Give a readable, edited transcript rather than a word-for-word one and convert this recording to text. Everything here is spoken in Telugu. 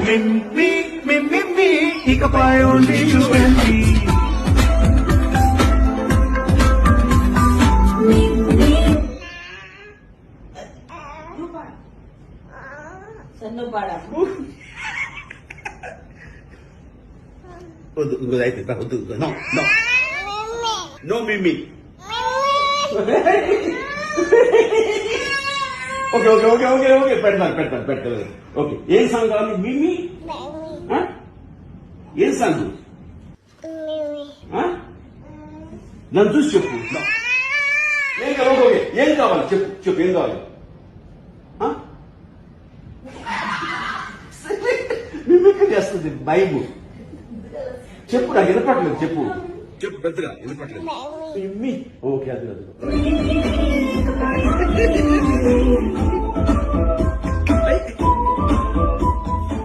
me, ఇకపై only you and me. సన్ను పాడా వద్దు అయితే వద్దు నో నో నో మిమ్మీ okay okay okay okay okay పెడతాను ఓకే ఏం సాంగ్ కావాలి మిమ్మీ ఏం సాంగ్ నన్ను చూసి చెప్పు ఏం కావాలి ఓకే ఏం కావాలి చెప్పు ఏం కావాలి మిమ్మీ చేస్తుంది భయము చెప్పు నాకు వినపట్లేదు చెప్పు పెద్దగా వినపట్లేదు మిమ్మీ ఓకే అది